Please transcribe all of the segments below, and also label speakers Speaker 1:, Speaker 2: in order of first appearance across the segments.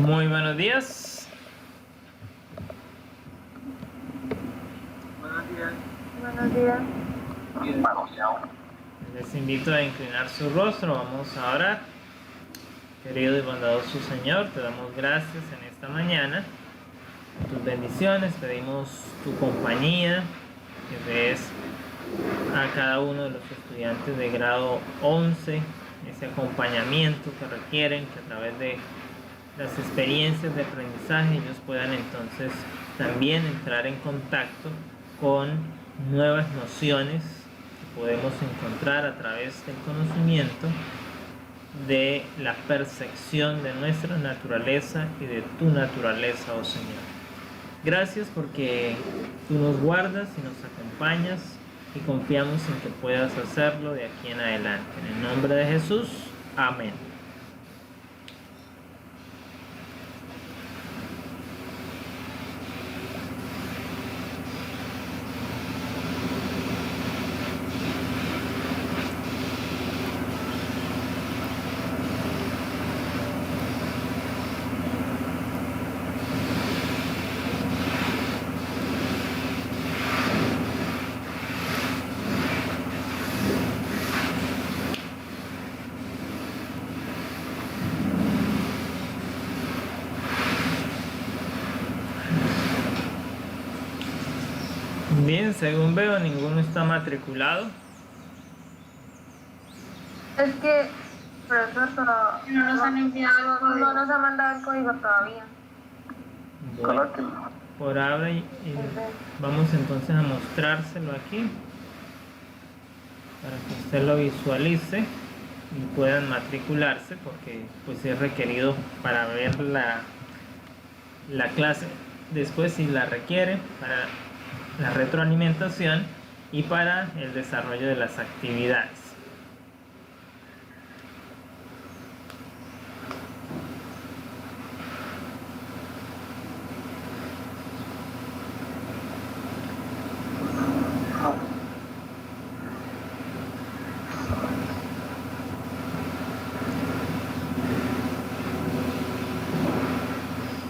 Speaker 1: Muy buenos días.
Speaker 2: Buenos días.
Speaker 3: Buenos días.
Speaker 1: Les invito a inclinar su rostro. Vamos a orar. Querido y bondadoso Señor, te damos gracias en esta mañana. Tus bendiciones, pedimos tu compañía, que des a cada uno de los estudiantes de grado 11 ese acompañamiento que requieren, que a través de las experiencias de aprendizaje ellos puedan entonces también entrar en contacto con nuevas nociones que podemos encontrar a través del conocimiento de la percepción de nuestra naturaleza y de tu naturaleza, oh Señor. Gracias porque tú nos guardas y nos acompañas y confiamos en que puedas hacerlo de aquí en adelante. En el nombre de Jesús, amén. Bien, según veo, ninguno está matriculado.
Speaker 3: Es que, profesor,
Speaker 2: No nos han enviado el código.
Speaker 3: no nos ha mandado el código todavía.
Speaker 1: Bueno, por ahora vamos entonces a mostrárselo aquí para que usted lo visualice y puedan matricularse, porque pues es requerido para ver la clase después si la requiere, para la retroalimentación y para el desarrollo de las actividades.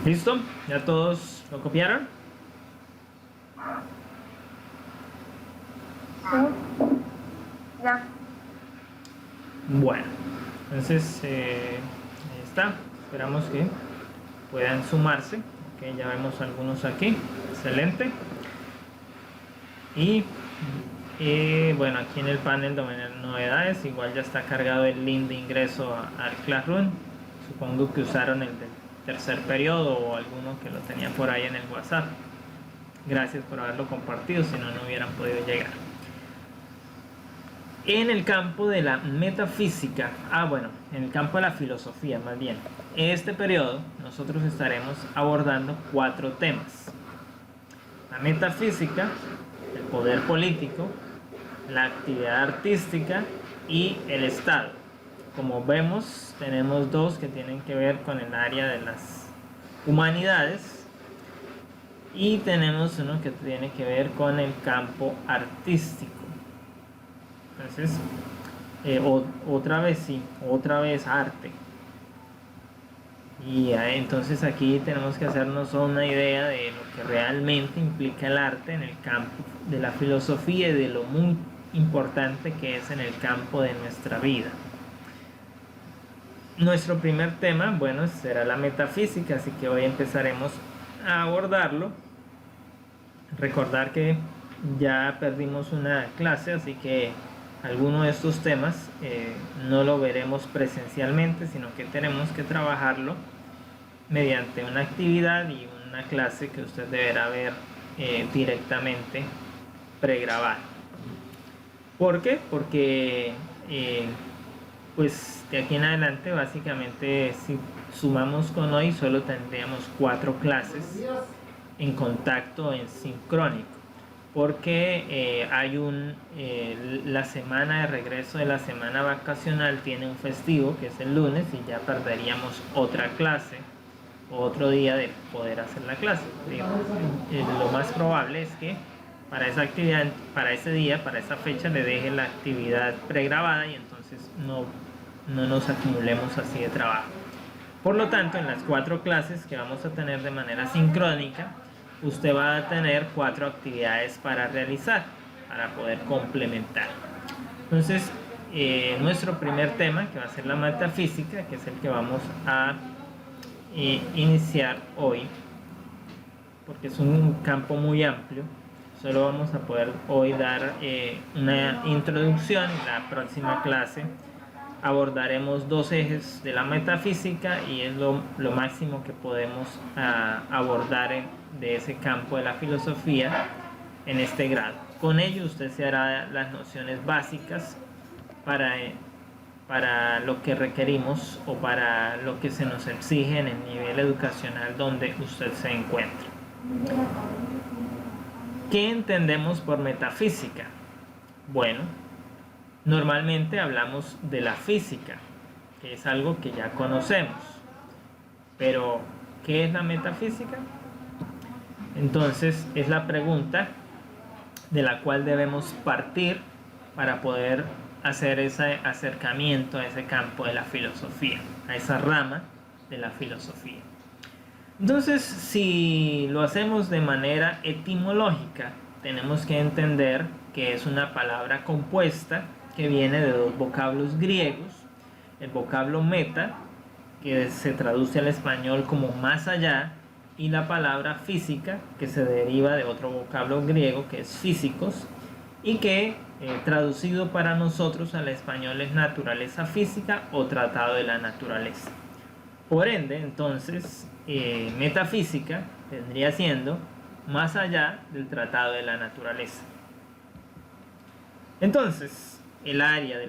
Speaker 1: ¿Listo? ¿Ya todos lo copiaron?
Speaker 3: ¿Sí? Ya.
Speaker 1: Bueno, entonces ahí está. Esperamos que puedan sumarse. Ok, ya vemos algunos aquí. Excelente. Y bueno, aquí en el panel de novedades igual ya está cargado el link de ingreso al Classroom. Supongo que usaron el del tercer periodo o alguno que lo tenía por ahí en el WhatsApp. Gracias por haberlo compartido, si no, no hubieran podido llegar. En el campo de la metafísica, en el campo de la filosofía más bien, este periodo nosotros estaremos abordando 4 temas: la metafísica, el poder político, la actividad artística y el Estado. Como vemos, tenemos 2 que tienen que ver con el área de las humanidades y tenemos uno que tiene que ver con el campo artístico. Entonces, otra vez arte. Y entonces aquí tenemos que hacernos una idea de lo que realmente implica el arte en el campo de la filosofía y de lo muy importante que es en el campo de nuestra vida. Nuestro primer tema, será la metafísica, así que hoy empezaremos a abordarlo. Recordar que ya perdimos una clase, así que alguno de estos temas no lo veremos presencialmente, sino que tenemos que trabajarlo mediante una actividad y una clase que usted deberá ver directamente pregrabada. ¿Por qué? Porque pues de aquí en adelante básicamente si sumamos con hoy solo tendríamos 4 clases en contacto en sincrónico, porque hay la semana de regreso de la semana vacacional tiene un festivo que es el lunes y ya perderíamos otra clase, otro día de poder hacer la clase. Lo más probable es que para esa actividad, para ese día, para esa fecha le deje la actividad pregrabada y entonces no nos acumulemos así de trabajo. Por lo tanto, en las 4 clases que vamos a tener de manera sincrónica, usted va a tener 4 actividades para realizar, para poder complementar. Entonces, nuestro primer tema, que va a ser la metafísica, que es el que vamos a iniciar hoy, porque es un campo muy amplio, solo vamos a poder hoy dar una introducción. En la próxima clase abordaremos 2 ejes de la metafísica y es lo máximo que podemos abordar de ese campo de la filosofía en este grado. Con ello usted se hará las nociones básicas para lo que requerimos o para lo que se nos exige en el nivel educacional donde usted se encuentra. ¿Qué entendemos por metafísica? Bueno, normalmente hablamos de la física, que es algo que ya conocemos. Pero, ¿qué es la metafísica? Entonces, es la pregunta de la cual debemos partir para poder hacer ese acercamiento a ese campo de la filosofía, a esa rama de la filosofía. Entonces, si lo hacemos de manera etimológica, tenemos que entender que es una palabra compuesta que viene de 2 vocablos griegos. El vocablo meta, que se traduce al español como más allá, y la palabra física, que se deriva de otro vocablo griego que es físicos, y que traducido para nosotros al español es naturaleza física o tratado de la naturaleza. Por ende, entonces, metafísica vendría siendo más allá del tratado de la naturaleza. Entonces, el área de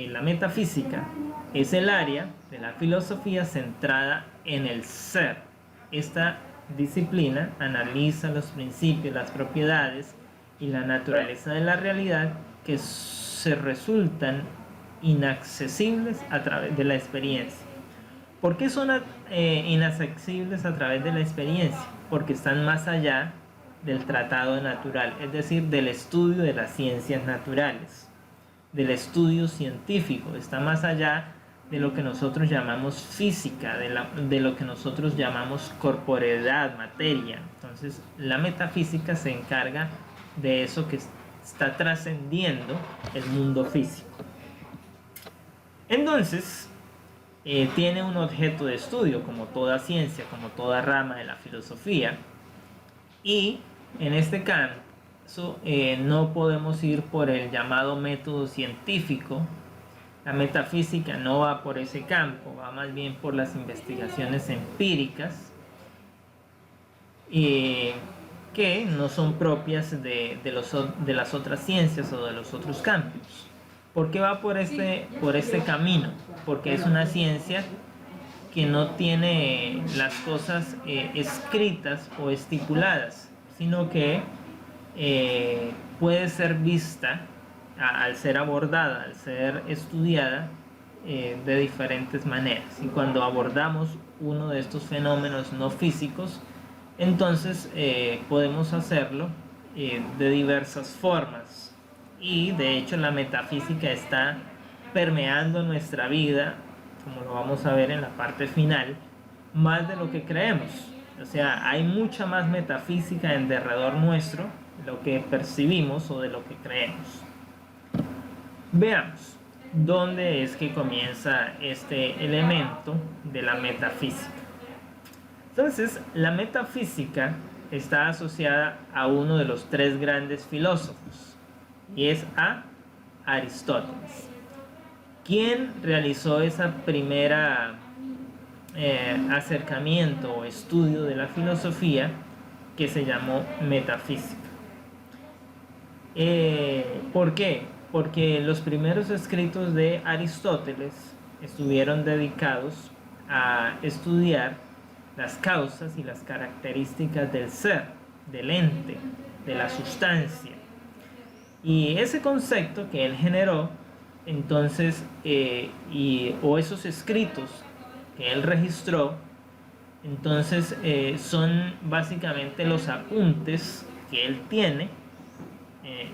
Speaker 1: la metafísica es el área de la filosofía centrada en el ser. Esta disciplina analiza los principios, las propiedades y la naturaleza de la realidad que se resultan inaccesibles a través de la experiencia. ¿Por qué son inaccesibles a través de la experiencia? Porque están más allá del tratado natural, es decir, del estudio de las ciencias naturales, del estudio científico. Está más allá de lo que nosotros llamamos física, de lo que nosotros llamamos corporeidad, materia. Entonces, la metafísica se encarga de eso que está trascendiendo el mundo físico. Entonces, tiene un objeto de estudio, como toda ciencia, como toda rama de la filosofía, y en este caso no podemos ir por el llamado método científico. La metafísica no va por ese campo, va más bien por las investigaciones empíricas que no son propias de las otras ciencias o de los otros campos. ¿Por qué va por este camino? Porque es una ciencia que no tiene las cosas escritas o estipuladas, sino que puede ser vista al ser abordada, al ser estudiada de diferentes maneras. Y cuando abordamos uno de estos fenómenos no físicos, entonces podemos hacerlo de diversas formas. Y de hecho la metafísica está permeando nuestra vida, como lo vamos a ver en la parte final, más de lo que creemos. O sea, hay mucha más metafísica en derredor nuestro de lo que percibimos o de lo que creemos. Veamos dónde es que comienza este elemento de la metafísica. Entonces, la metafísica está asociada a uno de los 3 grandes filósofos, y es a Aristóteles, quien realizó esa primera acercamiento o estudio de la filosofía que se llamó metafísica. ¿Por qué? Porque los primeros escritos de Aristóteles estuvieron dedicados a estudiar las causas y las características del ser, del ente, de la sustancia. Y ese concepto que él generó, entonces, o esos escritos que él registró, entonces son básicamente los apuntes que él tiene.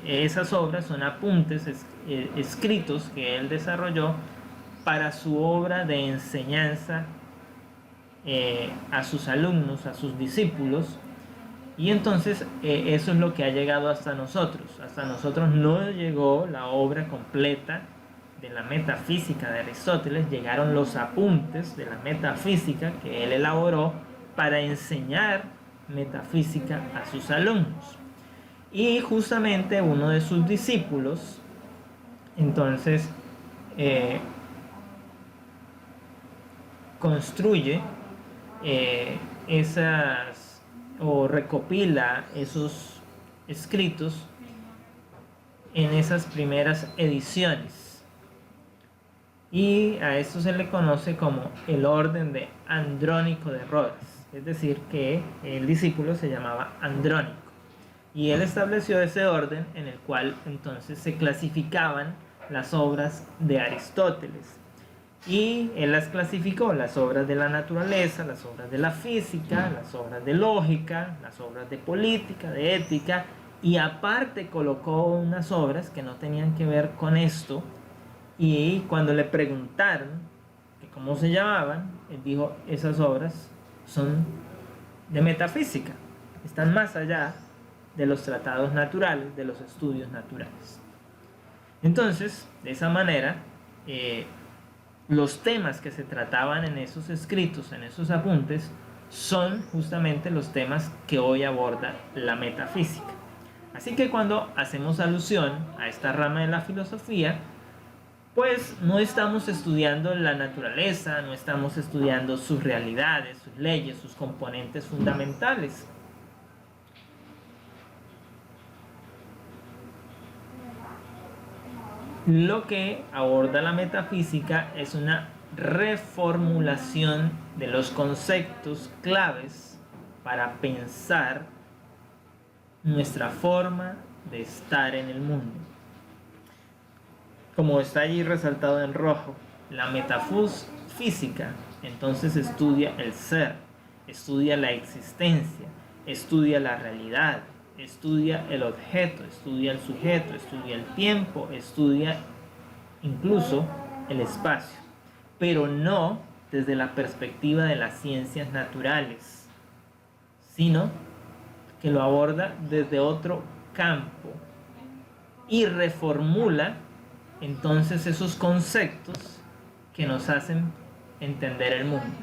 Speaker 1: Esas obras son apuntes escritos que él desarrolló para su obra de enseñanza a sus alumnos, a sus discípulos, y entonces eso es lo que ha llegado hasta nosotros. Hasta nosotros no llegó la obra completa de la metafísica de Aristóteles, llegaron los apuntes de la metafísica que él elaboró para enseñar metafísica a sus alumnos. Y justamente uno de sus discípulos, entonces, construye esas o recopila esos escritos en esas primeras ediciones, y a esto se le conoce como el orden de Andrónico de Rodas, es decir, que el discípulo se llamaba Andrónico, y él estableció ese orden en el cual entonces se clasificaban las obras de Aristóteles. Y él las clasificó: las obras de la naturaleza, las obras de la física, las obras de lógica, las obras de política, de ética, y aparte colocó unas obras que no tenían que ver con esto. Y cuando le preguntaron que cómo se llamaban, él dijo: esas obras son de metafísica, están más allá de los tratados naturales, de los estudios naturales. Entonces, de esa manera, los temas que se trataban en esos escritos, en esos apuntes, son justamente los temas que hoy aborda la metafísica. Así que cuando hacemos alusión a esta rama de la filosofía, pues no estamos estudiando la naturaleza, no estamos estudiando sus realidades, sus leyes, sus componentes fundamentales. Lo que aborda la metafísica es una reformulación de los conceptos claves para pensar nuestra forma de estar en el mundo. Como está allí resaltado en rojo, la metafísica entonces estudia el ser, estudia la existencia, estudia la realidad, estudia el objeto, estudia el sujeto, estudia el tiempo, estudia incluso el espacio, pero no desde la perspectiva de las ciencias naturales, sino que lo aborda desde otro campo y reformula entonces esos conceptos que nos hacen entender el mundo.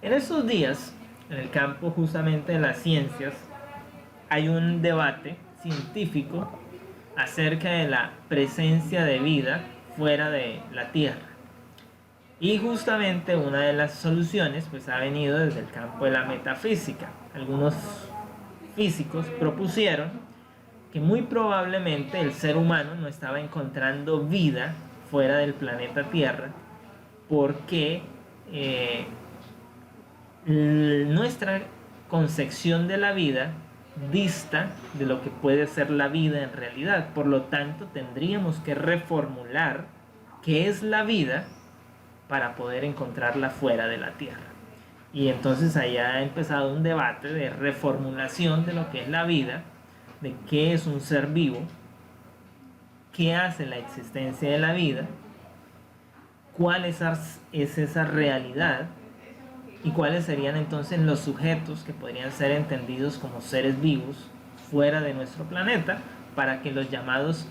Speaker 1: En estos días, en el campo justamente de las ciencias, hay un debate científico acerca de la presencia de vida fuera de la Tierra. Y justamente una de las soluciones pues ha venido desde el campo de la metafísica. Algunos físicos propusieron que muy probablemente el ser humano no estaba encontrando vida fuera del planeta Tierra porque nuestra concepción de la vida dista de lo que puede ser la vida en realidad. Por lo tanto, tendríamos que reformular qué es la vida para poder encontrarla fuera de la Tierra. Y entonces ahí ha empezado un debate de reformulación de lo que es la vida, de qué es un ser vivo, qué hace la existencia de la vida, cuál es esa realidad, y cuáles serían entonces los sujetos que podrían ser entendidos como seres vivos fuera de nuestro planeta, para que los llamados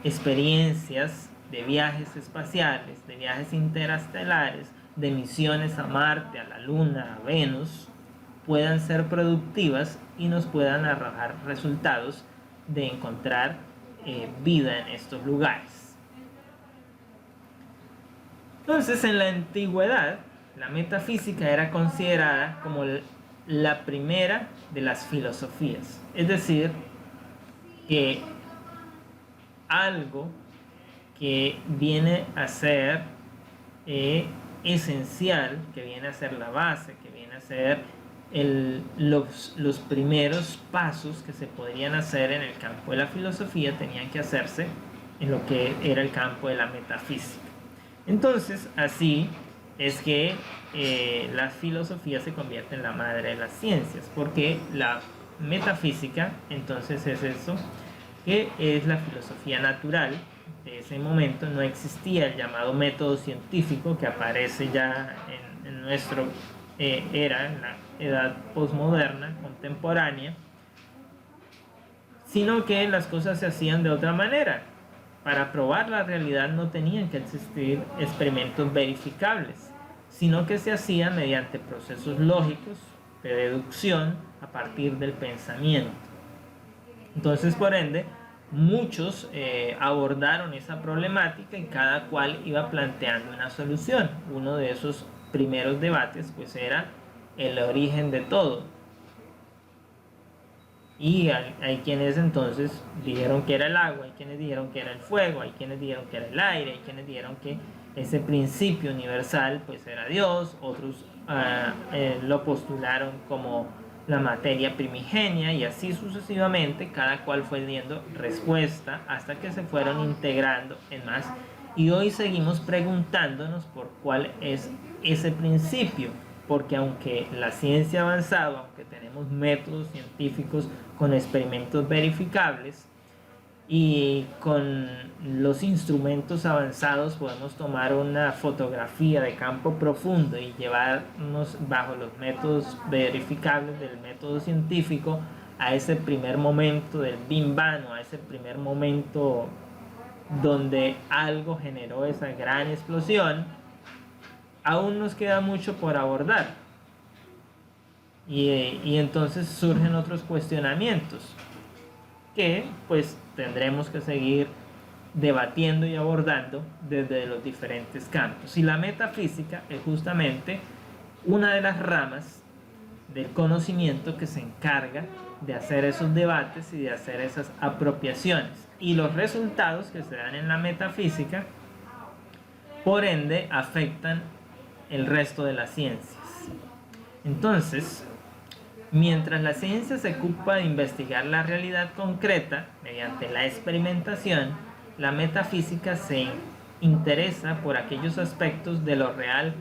Speaker 1: experiencias de viajes espaciales, de viajes interestelares, de misiones a Marte, a la Luna, a Venus, puedan ser productivas y nos puedan arrojar resultados de encontrar vida en estos lugares. Entonces, en la antigüedad, la metafísica era considerada como la primera de las filosofías, es decir, que algo que viene a ser esencial, que viene a ser la base, que viene a ser los primeros pasos que se podrían hacer en el campo de la filosofía, tenían que hacerse en lo que era el campo de la metafísica. Entonces, así es que la filosofía se convierte en la madre de las ciencias, porque la metafísica entonces es eso, que es la filosofía natural. De ese momento no existía el llamado método científico que aparece ya en nuestro era, en la edad posmoderna, contemporánea, sino que las cosas se hacían de otra manera. Para probar la realidad no tenían que existir experimentos verificables, sino que se hacían mediante procesos lógicos de deducción a partir del pensamiento. Entonces, por ende, muchos abordaron esa problemática y cada cual iba planteando una solución. Uno de esos primeros debates pues era el origen de todo. Y hay quienes entonces dijeron que era el agua, hay quienes dijeron que era el fuego, hay quienes dijeron que era el aire, hay quienes dijeron que ese principio universal pues era Dios, otros lo postularon como la materia primigenia y así sucesivamente, cada cual fue dando respuesta hasta que se fueron integrando en más. Y hoy seguimos preguntándonos por cuál es ese principio, porque aunque la ciencia ha avanzado, aunque tenemos métodos científicos con experimentos verificables y con los instrumentos avanzados podemos tomar una fotografía de campo profundo y llevarnos bajo los métodos verificables del método científico a ese primer momento del Big Bang, o a ese primer momento donde algo generó esa gran explosión, aún nos queda mucho por abordar. Y entonces surgen otros cuestionamientos que pues tendremos que seguir debatiendo y abordando desde los diferentes campos. Y la metafísica es justamente una de las ramas del conocimiento que se encarga de hacer esos debates y de hacer esas apropiaciones. Y los resultados que se dan en la metafísica, por ende, afectan el resto de las ciencias. Entonces, mientras la ciencia se ocupa de investigar la realidad concreta mediante la experimentación, la metafísica se interesa por aquellos aspectos de lo real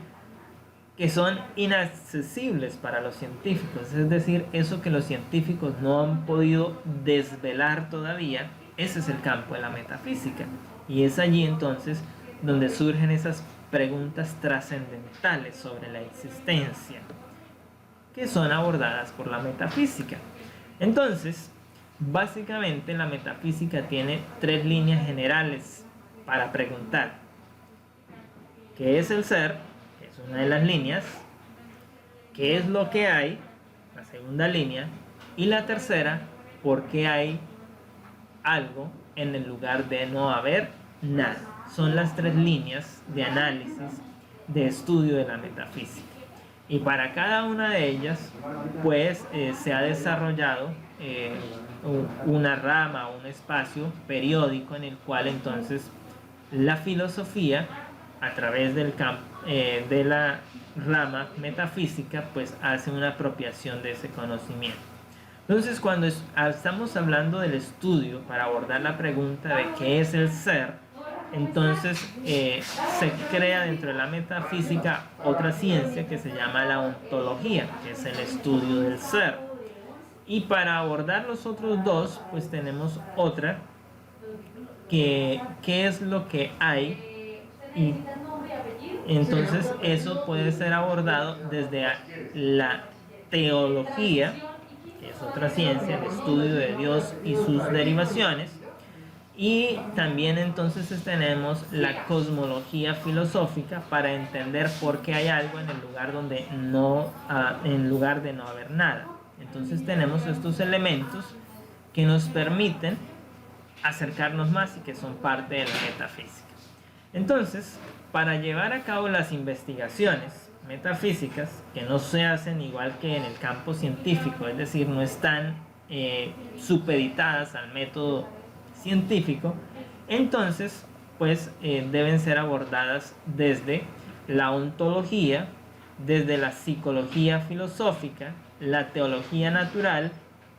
Speaker 1: que son inaccesibles para los científicos, es decir, eso que los científicos no han podido desvelar todavía. Ese es el campo de la metafísica, y es allí entonces donde surgen esas preguntas trascendentales sobre la existencia que son abordadas por la metafísica. Entonces, básicamente la metafísica tiene tres líneas generales para preguntar: ¿qué es el ser? Que es una de las líneas. ¿Qué es lo que hay? La segunda línea. Y la tercera, ¿por qué hay algo en el lugar de no haber nada? Son las tres líneas de análisis, de estudio de la metafísica. Y para cada una de ellas, pues se ha desarrollado una rama, un espacio periódico en el cual entonces la filosofía, a través del campo de la rama metafísica, pues hace una apropiación de ese conocimiento. Entonces, cuando estamos hablando del estudio para abordar la pregunta de qué es el ser, entonces se crea dentro de la metafísica otra ciencia que se llama la ontología, que es el estudio del ser. Y para abordar los otros dos, pues tenemos otra, que qué es lo que hay, y entonces eso puede ser abordado desde la teología, que es otra ciencia, el estudio de Dios y sus derivaciones. Y también entonces tenemos la cosmología filosófica, para entender por qué hay algo en el lugar donde en lugar de no haber nada. Entonces tenemos estos elementos que nos permiten acercarnos más y que son parte de la metafísica. Entonces, para llevar a cabo las investigaciones metafísicas, que no se hacen igual que en el campo científico, es decir, no están supeditadas al método científico, entonces pues deben ser abordadas desde la ontología, desde la psicología filosófica, la teología natural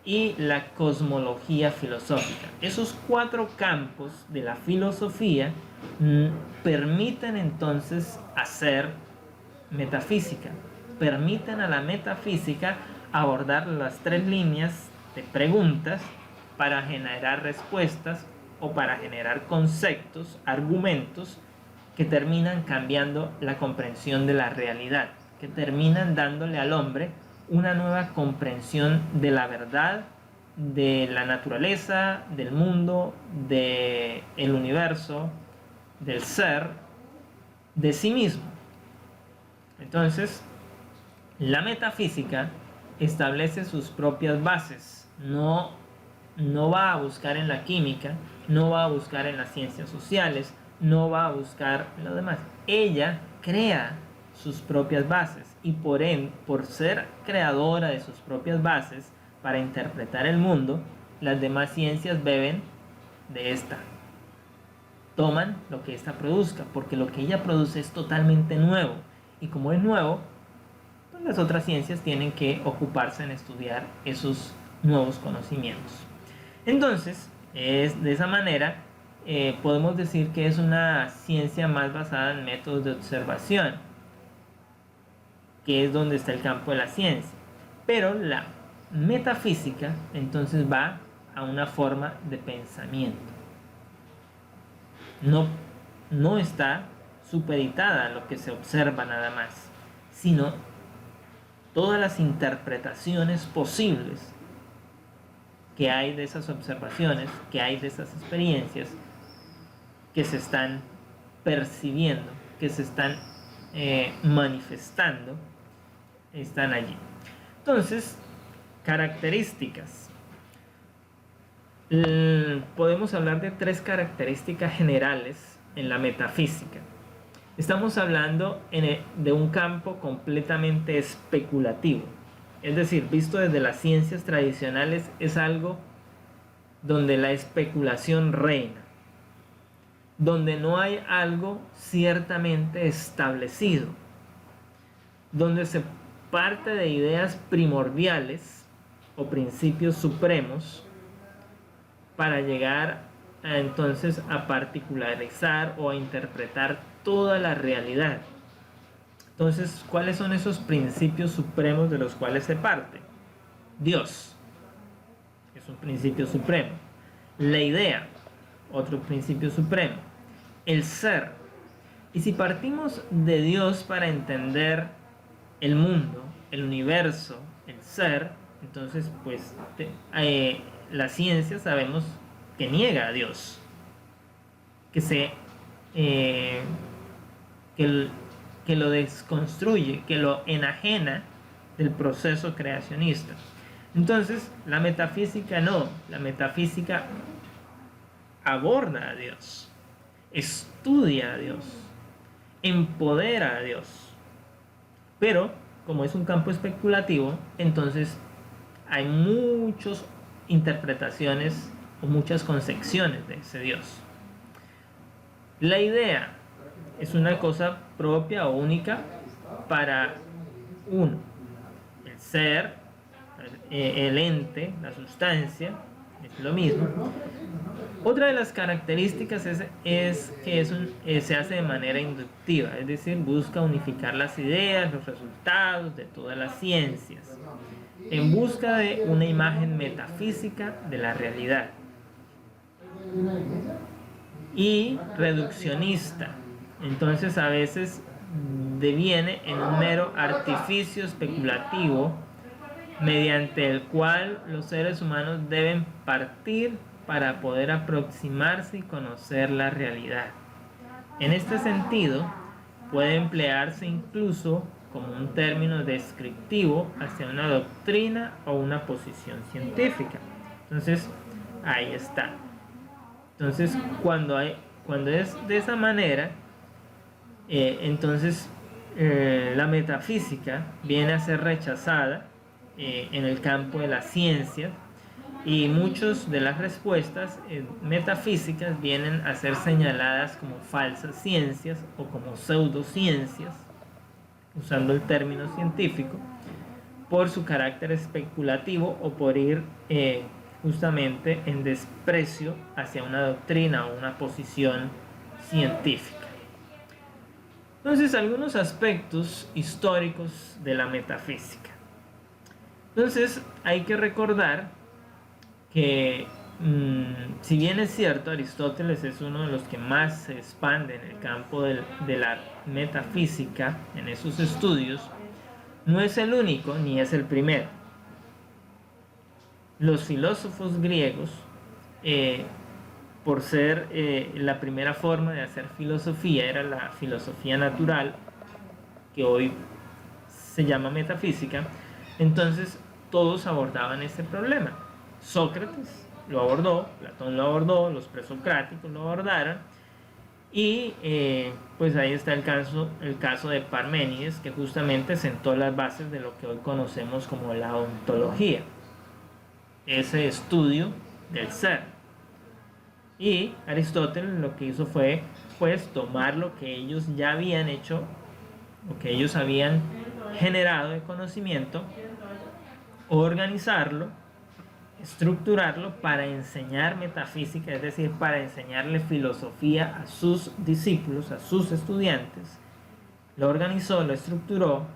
Speaker 1: y la cosmología filosófica. Esos cuatro campos de la filosofía permiten entonces hacer metafísica, permiten a la metafísica abordar las tres líneas de preguntas para generar respuestas o para generar conceptos, argumentos que terminan cambiando la comprensión de la realidad. que terminan dándole al hombre una nueva comprensión de la verdad, de la naturaleza, del mundo, del universo, del ser, de sí mismo. Entonces, la metafísica establece sus propias bases, no va a buscar en la química, no va a buscar en las ciencias sociales, no va a buscar en lo demás. Ella crea sus propias bases y por ser creadora de sus propias bases para interpretar el mundo, las demás ciencias beben de esta. Toman lo que ésta produzca, porque lo que ella produce es totalmente nuevo. Y como es nuevo, pues las otras ciencias tienen que ocuparse en estudiar esos nuevos conocimientos. Entonces, es de esa manera, podemos decir que es una ciencia más basada en métodos de observación, que es donde está el campo de la ciencia. Pero la metafísica entonces va a una forma de pensamiento. No está supeditada a lo que se observa nada más, sino todas las interpretaciones posibles que hay de esas observaciones, que hay de esas experiencias, que se están percibiendo, que se están manifestando, están allí. Entonces, características. Podemos hablar de 3 características generales en la metafísica. Estamos hablando de un campo completamente especulativo. Es decir, visto desde las ciencias tradicionales, es algo donde la especulación reina, donde no hay algo ciertamente establecido, donde se parte de ideas primordiales o principios supremos para llegar entonces a particularizar o a interpretar toda la realidad. Entonces, ¿cuáles son esos principios supremos de los cuales se parte? Dios es un principio supremo. La idea, otro principio supremo. El ser. Y si partimos de Dios para entender el mundo, el universo, el ser, entonces pues la ciencia sabemos que niega a Dios, que lo desconstruye, que lo enajena del proceso creacionista. Entonces, la metafísica no, la metafísica aborda a Dios, estudia a Dios, empodera a Dios. Pero, como es un campo especulativo, entonces hay muchas interpretaciones o muchas concepciones de ese Dios. La idea es una cosa propia o única para uno. El ser, el ente, la sustancia, es lo mismo. Otra de las características es que se hace de manera inductiva, es decir, busca unificar las ideas, los resultados de todas las ciencias, en busca de una imagen metafísica de la realidad. Y reduccionista, entonces a veces deviene en un mero artificio especulativo mediante el cual los seres humanos deben partir para poder aproximarse y conocer la realidad. En este sentido, puede emplearse incluso como un término descriptivo hacia una doctrina o una posición científica. Entonces, ahí está. Entonces, cuando es de esa manera, entonces la metafísica viene a ser rechazada en el campo de la ciencia, y muchas de las respuestas metafísicas vienen a ser señaladas como falsas ciencias o como pseudociencias, usando el término científico, por su carácter especulativo o por ir justamente en desprecio hacia una doctrina o una posición científica. Entonces, algunos aspectos históricos de la metafísica. Entonces, hay que recordar que si bien es cierto, Aristóteles es uno de los que más se expande en el campo de la metafísica, en esos estudios, no es el único ni es el primero. Los filósofos griegos, por ser la primera forma de hacer filosofía, era la filosofía natural, que hoy se llama metafísica, entonces todos abordaban este problema. Sócrates lo abordó, Platón lo abordó, los presocráticos lo abordaron, y pues ahí está el caso de Parménides, que justamente sentó las bases de lo que hoy conocemos como la ontología, ese estudio del ser. Y Aristóteles lo que hizo fue pues tomar lo que ellos ya habían hecho, lo que ellos habían generado de conocimiento, organizarlo, estructurarlo para enseñar metafísica, es decir, para enseñarle filosofía a sus discípulos, a sus estudiantes. Lo organizó, lo estructuró,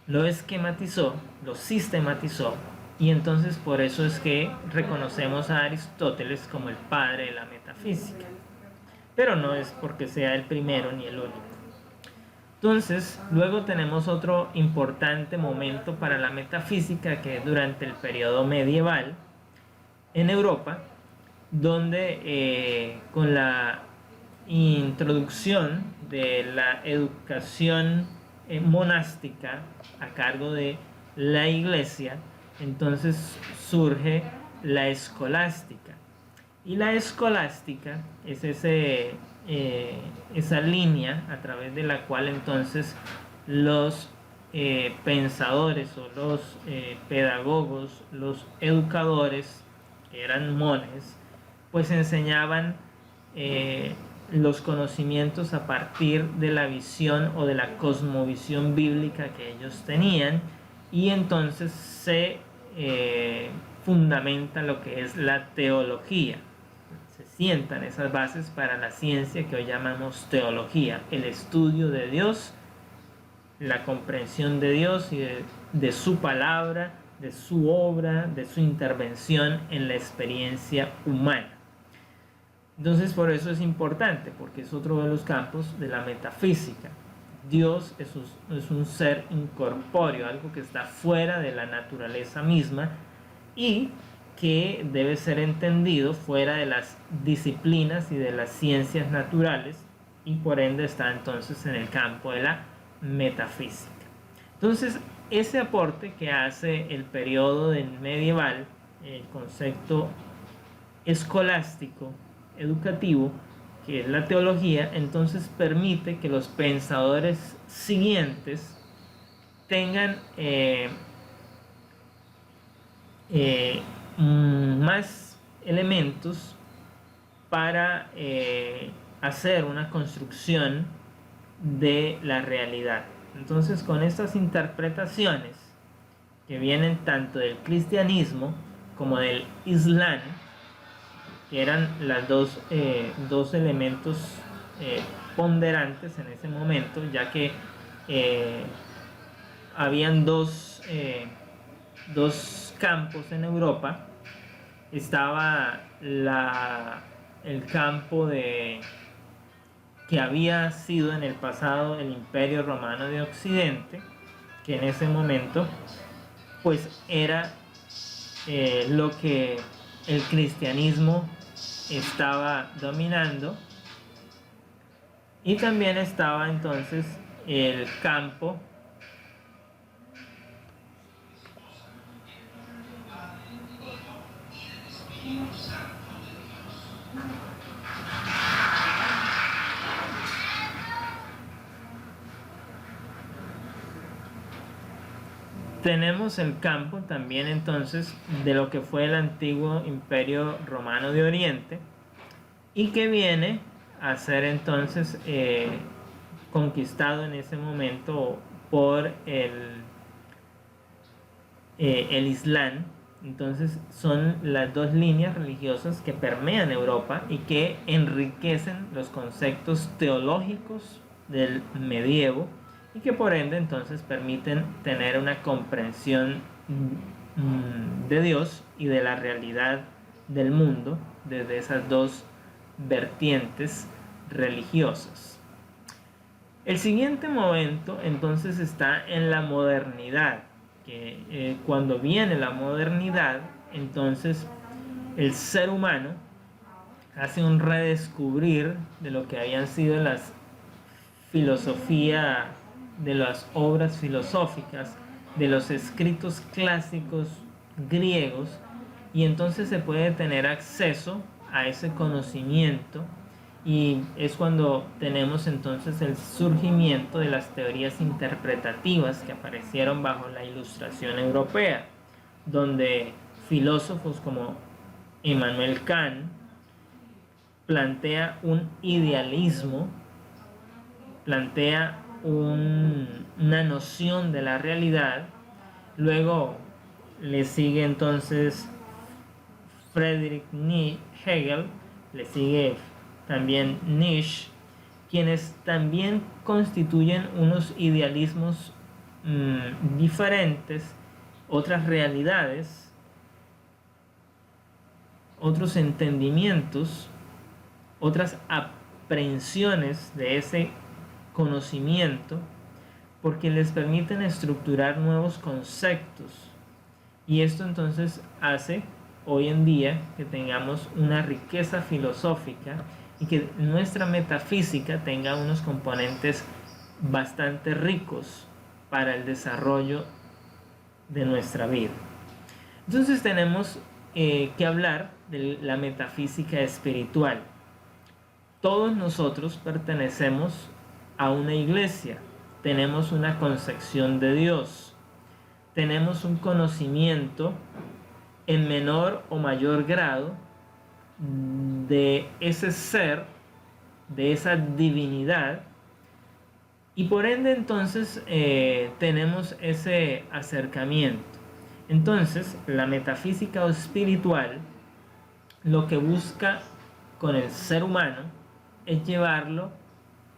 Speaker 1: lo esquematizó, lo sistematizó, y entonces por eso es que reconocemos a Aristóteles como el padre de la metafísica. Pero no es porque sea el primero ni el único. Entonces, luego tenemos otro importante momento para la metafísica, que es durante el periodo medieval en Europa, donde con la introducción de la educación monástica a cargo de la iglesia, entonces surge la escolástica. Y la escolástica es esa línea a través de la cual entonces los pensadores o los pedagogos, los educadores, que eran monjes, pues enseñaban los conocimientos a partir de la visión o de la cosmovisión bíblica que ellos tenían, y entonces se fundamenta lo que es la teología. Se sientan esas bases para la ciencia que hoy llamamos teología, el estudio de Dios, la comprensión de Dios y de su palabra, de su obra, de su intervención en la experiencia humana. Entonces por eso es importante, porque es otro de los campos de la metafísica. Dios es un ser incorpóreo, algo que está fuera de la naturaleza misma y que debe ser entendido fuera de las disciplinas y de las ciencias naturales, y por ende está entonces en el campo de la metafísica. Entonces, ese aporte que hace el periodo del medieval, el concepto escolástico, educativo, que es la teología, entonces permite que los pensadores siguientes tengan más elementos para hacer una construcción de la realidad. Entonces, con estas interpretaciones que vienen tanto del cristianismo como del islam, que eran las dos elementos ponderantes en ese momento, ya que habían dos campos en Europa. Estaba el campo que había sido en el pasado el Imperio Romano de Occidente, que en ese momento pues era lo que el cristianismo estaba dominando, y también estaba entonces el campo tenemos el campo también entonces de lo que fue el antiguo Imperio Romano de Oriente, y que viene a ser entonces conquistado en ese momento por el Islam. Entonces son las dos líneas religiosas que permean Europa y que enriquecen los conceptos teológicos del medievo, y que por ende entonces permiten tener una comprensión de Dios y de la realidad del mundo desde esas dos vertientes religiosas. El siguiente momento entonces está en la modernidad, que cuando viene la modernidad, entonces el ser humano hace un redescubrir de lo que habían sido las filosofía, de las obras filosóficas, de los escritos clásicos griegos, y entonces se puede tener acceso a ese conocimiento, y es cuando tenemos entonces el surgimiento de las teorías interpretativas que aparecieron bajo la Ilustración europea, donde filósofos como Immanuel Kant plantea un idealismo, plantea una noción de la realidad. Luego le sigue entonces Friedrich Hegel, le sigue también Nietzsche, quienes también constituyen unos idealismos diferentes, otras realidades, otros entendimientos, otras aprehensiones de ese conocimiento, porque les permiten estructurar nuevos conceptos, y esto entonces hace hoy en día que tengamos una riqueza filosófica y que nuestra metafísica tenga unos componentes bastante ricos para el desarrollo de nuestra vida. Entonces tenemos que hablar de la metafísica espiritual. Todos nosotros pertenecemos a una iglesia, tenemos una concepción de Dios, tenemos un conocimiento en menor o mayor grado de ese ser, de esa divinidad, y por ende entonces tenemos ese acercamiento. Entonces la metafísica espiritual lo que busca con el ser humano es llevarlo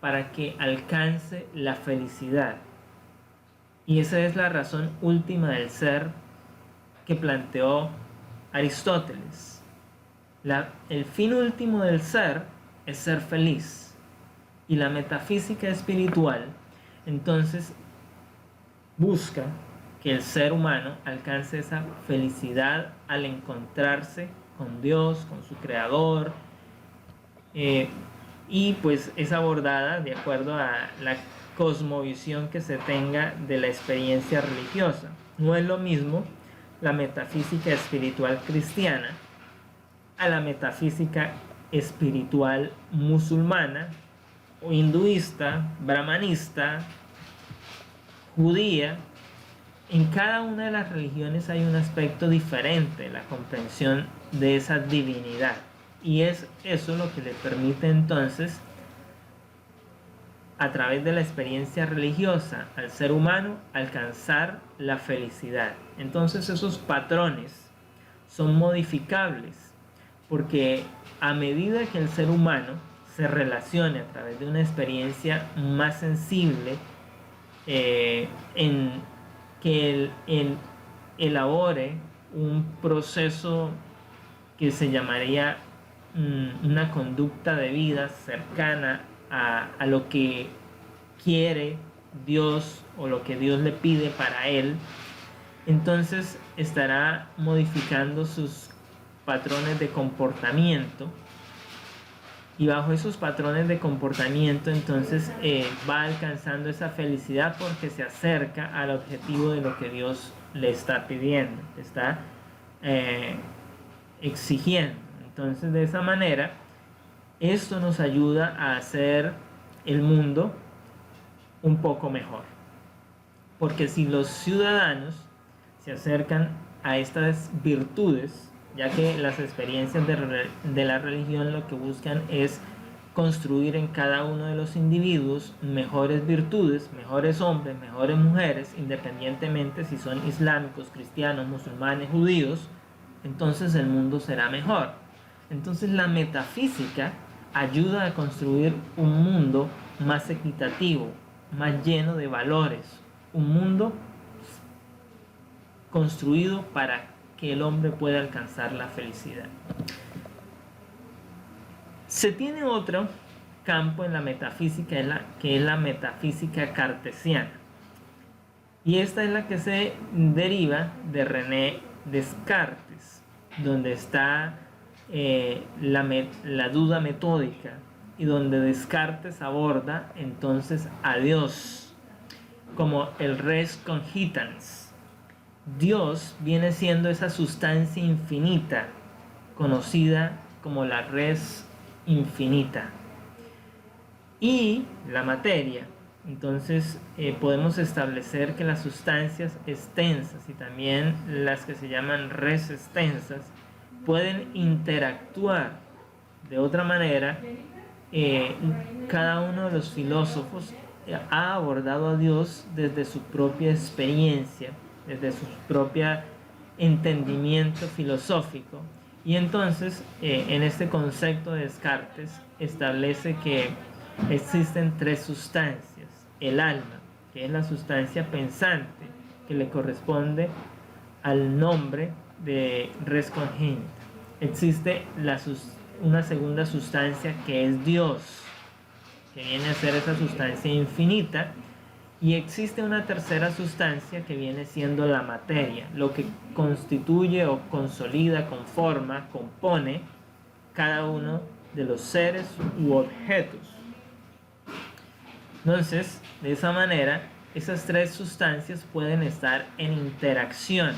Speaker 1: para que alcance la felicidad, y esa es la razón última del ser que planteó Aristóteles. El fin último del ser es ser feliz, y la metafísica espiritual entonces busca que el ser humano alcance esa felicidad al encontrarse con Dios, con su creador, y pues es abordada de acuerdo a la cosmovisión que se tenga de la experiencia religiosa. No es lo mismo la metafísica espiritual cristiana a la metafísica espiritual musulmana o hinduista, brahmanista, judía. En cada una de las religiones hay un aspecto diferente, la comprensión de esa divinidad, y es eso lo que le permite entonces, a través de la experiencia religiosa, al ser humano alcanzar la felicidad. Entonces esos patrones son modificables, porque a medida que el ser humano se relacione a través de una experiencia más sensible, en que él elabore un proceso que se llamaría una conducta de vida cercana a lo que quiere Dios o lo que Dios le pide para él, entonces estará modificando sus patrones de comportamiento, y bajo esos patrones de comportamiento entonces va alcanzando esa felicidad porque se acerca al objetivo de lo que Dios le está pidiendo, le está exigiendo. Entonces de esa manera esto nos ayuda a hacer el mundo un poco mejor, porque si los ciudadanos se acercan a estas virtudes, ya que las experiencias de la religión lo que buscan es construir en cada uno de los individuos mejores virtudes, mejores hombres, mejores mujeres, independientemente si son islámicos, cristianos, musulmanes, judíos, entonces el mundo será mejor. Entonces la metafísica ayuda a construir un mundo más equitativo, más lleno de valores, un mundo construido para que el hombre pueda alcanzar la felicidad. Se tiene otro campo en la metafísica, que es la metafísica cartesiana. Y esta es la que se deriva de René Descartes, donde está la duda metódica, y donde Descartes aborda entonces a Dios como el res cogitans. Dios viene siendo esa sustancia infinita conocida como la res infinita, y la materia. Entonces podemos establecer que las sustancias extensas y también las que se llaman res extensas pueden interactuar de otra manera. Cada uno de los filósofos ha abordado a Dios desde su propia experiencia, desde su propio entendimiento filosófico, y entonces en este concepto de Descartes establece que existen tres sustancias: el alma, que es la sustancia pensante, que le corresponde al nombre de res cogitans. Existe una segunda sustancia, que es Dios, que viene a ser esa sustancia infinita, y existe una tercera sustancia que viene siendo la materia, lo que constituye o consolida, conforma, compone cada uno de los seres u objetos. Entonces, de esa manera, esas tres sustancias pueden estar en interacción,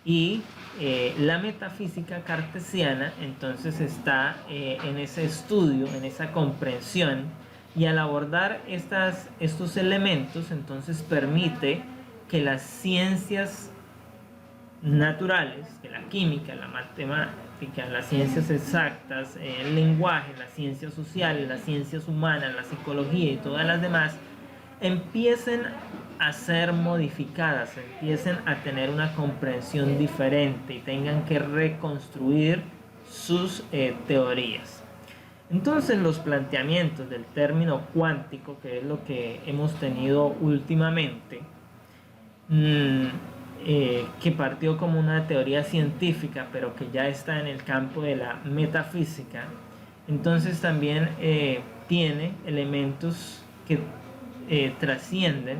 Speaker 1: y la metafísica cartesiana entonces está en ese estudio, en esa comprensión, y al abordar estos elementos entonces permite que las ciencias naturales, que la química, la matemática, las ciencias exactas, el lenguaje, las ciencias sociales, las ciencias humanas, la psicología y todas las demás empiecen a ser modificadas, empiecen a tener una comprensión diferente y tengan que reconstruir sus teorías. Entonces los planteamientos del término cuántico, que es lo que hemos tenido últimamente, que partió como una teoría científica pero que ya está en el campo de la metafísica, entonces también tiene elementos que trascienden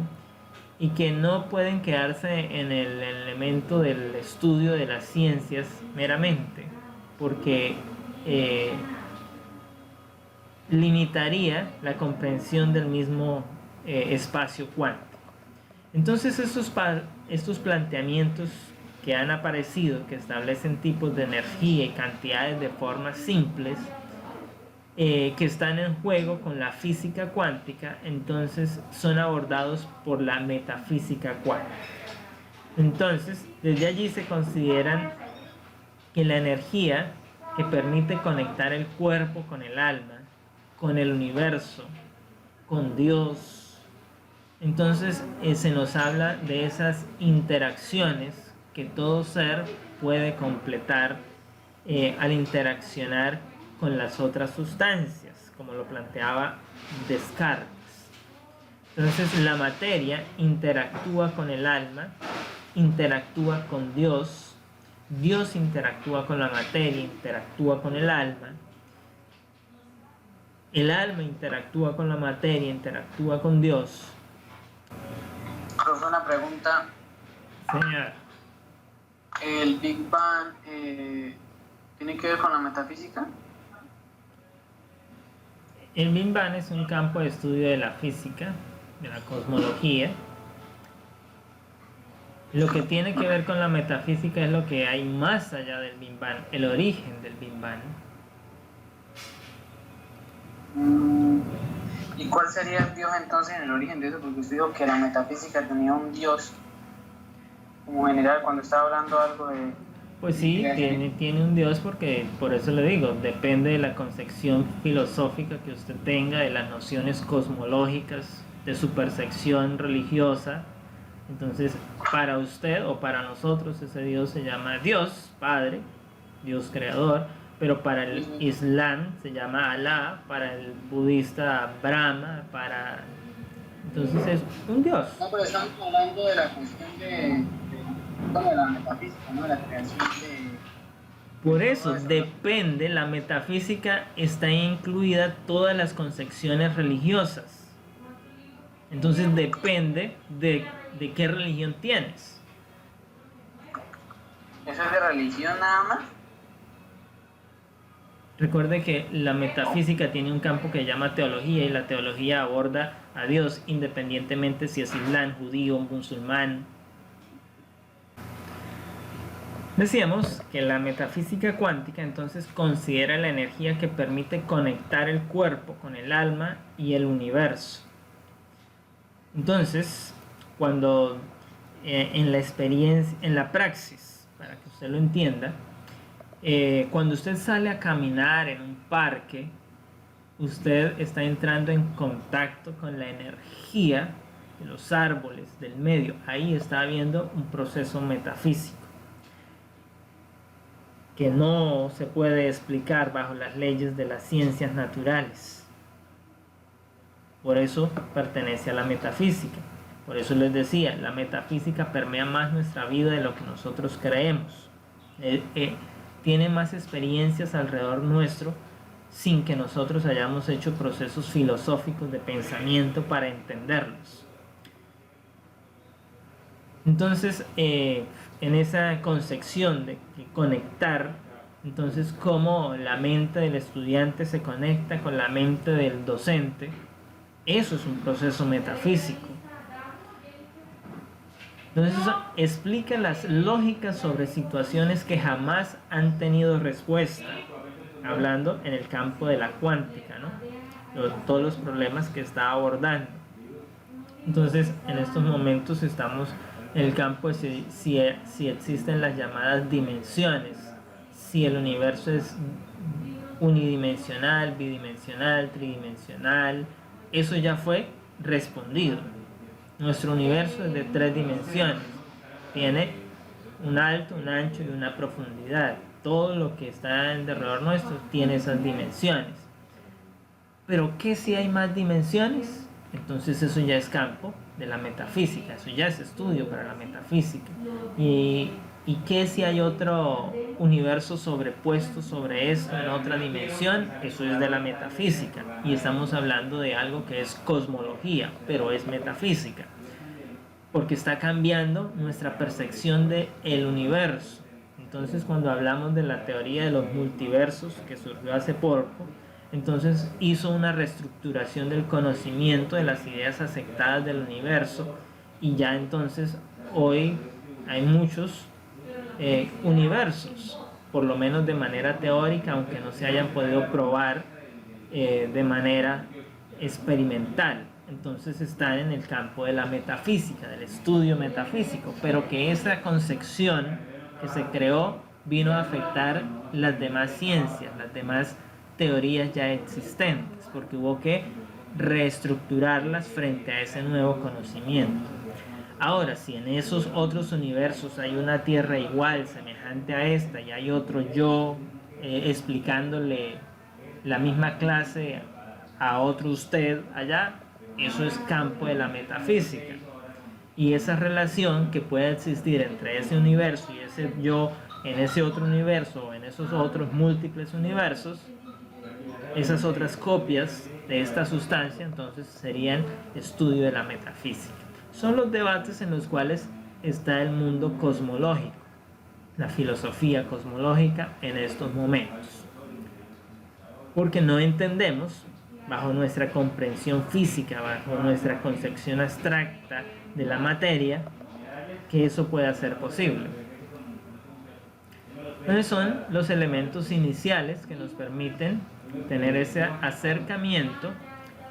Speaker 1: y que no pueden quedarse en el elemento del estudio de las ciencias meramente, porque limitaría la comprensión del mismo espacio cuántico. Entonces estos planteamientos que han aparecido, que establecen tipos de energía y cantidades de formas simples, que están en juego con la física cuántica, entonces son abordados por la metafísica cuántica. Entonces, desde allí se consideran que la energía que permite conectar el cuerpo con el alma, con el universo, con Dios, entonces se nos habla de esas interacciones que todo ser puede completar al interaccionar con las otras sustancias, como lo planteaba Descartes. Entonces la materia interactúa con el alma, interactúa con Dios, Dios interactúa con la materia, interactúa con el alma interactúa con la materia, interactúa con Dios.
Speaker 4: Profe, una pregunta.
Speaker 1: Señor.
Speaker 4: ¿El Big Bang tiene que ver con la metafísica?
Speaker 1: El Big Bang es un campo de estudio de la física, de la cosmología. Lo que tiene que ver con la metafísica es lo que hay más allá del Big Bang, el origen del Big Bang.
Speaker 4: ¿Y cuál sería el Dios entonces en el origen de eso? Porque usted dijo que la metafísica tenía un Dios como general cuando estaba hablando algo de...
Speaker 1: Pues sí, tiene un Dios, porque por eso le digo, depende de la concepción filosófica que usted tenga, de las nociones cosmológicas, de su percepción religiosa. Entonces, para usted o para nosotros ese Dios se llama Dios, Padre, Dios Creador, pero para el Islam se llama Alá, para el budista Brahma, entonces es un Dios.
Speaker 4: No, pero estamos hablando de la cuestión como de la metafísica, ¿no? De la creación de...
Speaker 1: Por eso depende, la metafísica está incluida todas las concepciones religiosas. Entonces depende de qué religión tienes.
Speaker 4: ¿Eso es de religión nada más?
Speaker 1: Recuerde que la metafísica tiene un campo que se llama teología y la teología aborda a Dios independientemente si es islam, judío, musulmán. Decíamos que la metafísica cuántica entonces considera la energía que permite conectar el cuerpo con el alma y el universo. Entonces, cuando en la experiencia, en la praxis, para que usted lo entienda, cuando usted sale a caminar en un parque, usted está entrando en contacto con la energía de los árboles, del medio. Ahí está habiendo un proceso metafísico que no se puede explicar bajo las leyes de las ciencias naturales. Por eso pertenece a la metafísica. Por eso les decía, la metafísica permea más nuestra vida de lo que nosotros creemos. Tiene más experiencias alrededor nuestro sin que nosotros hayamos hecho procesos filosóficos de pensamiento para entenderlos. Entonces, en esa concepción de conectar, entonces cómo la mente del estudiante se conecta con la mente del docente, eso es un proceso metafísico. Entonces eso explica las lógicas sobre situaciones que jamás han tenido respuesta, hablando en el campo de la cuántica, ¿no? Todos los problemas que está abordando. Entonces en estos momentos estamos en el campo de si existen las llamadas dimensiones, si el universo es unidimensional, bidimensional, tridimensional. Eso ya fue respondido. Nuestro universo es de 3 dimensiones, tiene un alto, un ancho y una profundidad. Todo lo que está alrededor nuestro tiene esas dimensiones. Pero ¿qué si hay más dimensiones? Entonces eso ya es campo de la metafísica, eso ya es estudio para la metafísica. ¿Y qué si hay otro universo sobrepuesto sobre esto en otra dimensión? Eso es de la metafísica y estamos hablando de algo que es cosmología, pero es metafísica porque está cambiando nuestra percepción del universo. Entonces cuando hablamos de la teoría de los multiversos que surgió hace poco, entonces hizo una reestructuración del conocimiento de las ideas aceptadas del universo y ya entonces hoy hay muchos universos, por lo menos de manera teórica, aunque no se hayan podido probar de manera experimental. Entonces están en el campo de la metafísica, del estudio metafísico, pero que esa concepción que se creó vino a afectar las demás ciencias, las demás teorías ya existentes, porque hubo que reestructurarlas frente a ese nuevo conocimiento. Ahora, si en esos otros universos hay una tierra igual, semejante a esta, y hay otro yo explicándole la misma clase a otro usted allá, eso es campo de la metafísica. Y esa relación que puede existir entre ese universo y ese yo en ese otro universo o en esos otros múltiples universos, esas otras copias de esta sustancia, entonces serían estudio de la metafísica. Son los debates en los cuales está el mundo cosmológico, la filosofía cosmológica en estos momentos. Porque no entendemos, bajo nuestra comprensión física, bajo nuestra concepción abstracta de la materia, que eso pueda ser posible. Entonces son los elementos iniciales que nos permiten tener ese acercamiento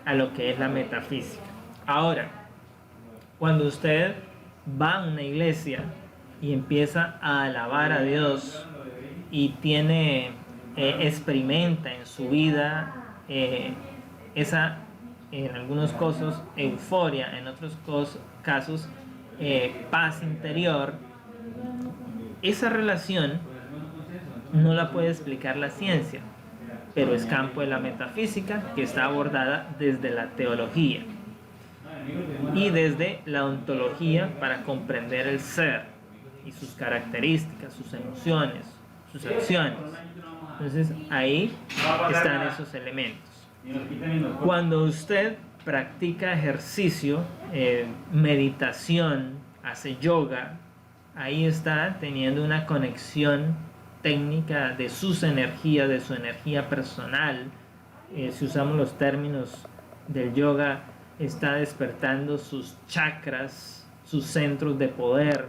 Speaker 1: a lo que es la metafísica. Ahora, cuando usted va a una iglesia y empieza a alabar a Dios y experimenta en su vida esa, en algunos casos, euforia, en otros casos, paz interior, esa relación no la puede explicar la ciencia, pero es campo de la metafísica que está abordada desde la teología y desde la ontología para comprender el ser y sus características, sus emociones, sus acciones. Entonces ahí están esos elementos. Cuando usted practica ejercicio, meditación, hace yoga, ahí está teniendo una conexión técnica de sus energías, de su energía personal. Si usamos los términos del yoga, está despertando sus chakras, sus centros de poder.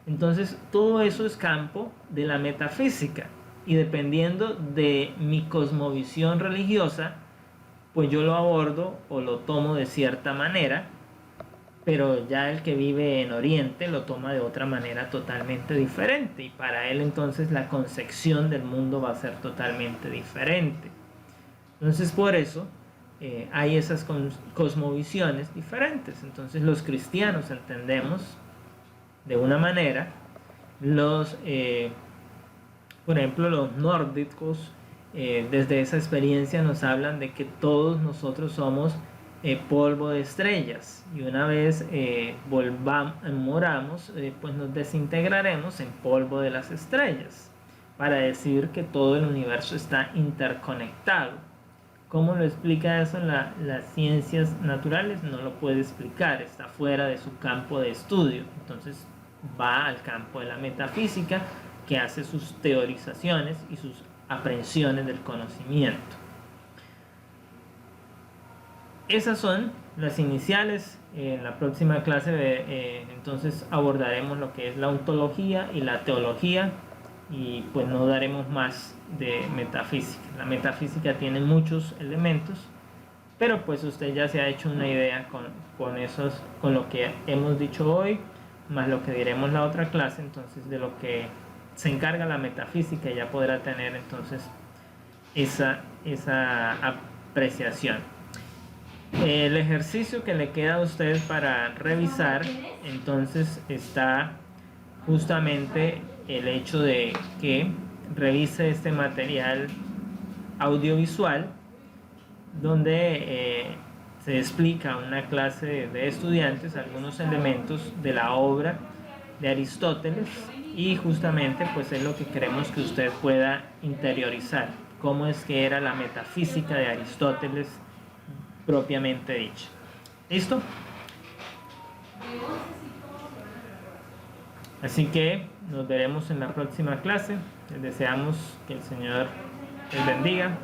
Speaker 1: Entonces todo eso es campo de la metafísica, y dependiendo de mi cosmovisión religiosa, pues yo lo abordo o lo tomo de cierta manera, pero ya el que vive en Oriente lo toma de otra manera totalmente diferente, y para él entonces la concepción del mundo va a ser totalmente diferente. Entonces por eso hay esas cosmovisiones diferentes. Entonces los cristianos entendemos de una manera, por ejemplo los nórdicos, desde esa experiencia nos hablan de que todos nosotros somos polvo de estrellas, y una vez moramos, pues nos desintegraremos en polvo de las estrellas, para decir que todo el universo está interconectado. ¿Cómo lo explica eso las ciencias naturales? No lo puede explicar, está fuera de su campo de estudio. Entonces va al campo de la metafísica, que hace sus teorizaciones y sus aprehensiones del conocimiento. Esas son las iniciales. En la próxima clase entonces abordaremos lo que es la ontología y la teología, y pues no daremos más de metafísica. La metafísica tiene muchos elementos, pero pues usted ya se ha hecho una idea con lo que hemos dicho hoy, más lo que diremos la otra clase. Entonces de lo que se encarga la metafísica, ya podrá tener entonces esa apreciación. El ejercicio que le queda a usted para revisar entonces está justamente el hecho de que revise este material audiovisual, donde se explica una clase de estudiantes algunos elementos de la obra de Aristóteles, y justamente pues es lo que queremos que usted pueda interiorizar, cómo es que era la metafísica de Aristóteles propiamente dicha. ¿Listo? Así que nos veremos en la próxima clase. Les deseamos que el Señor les bendiga.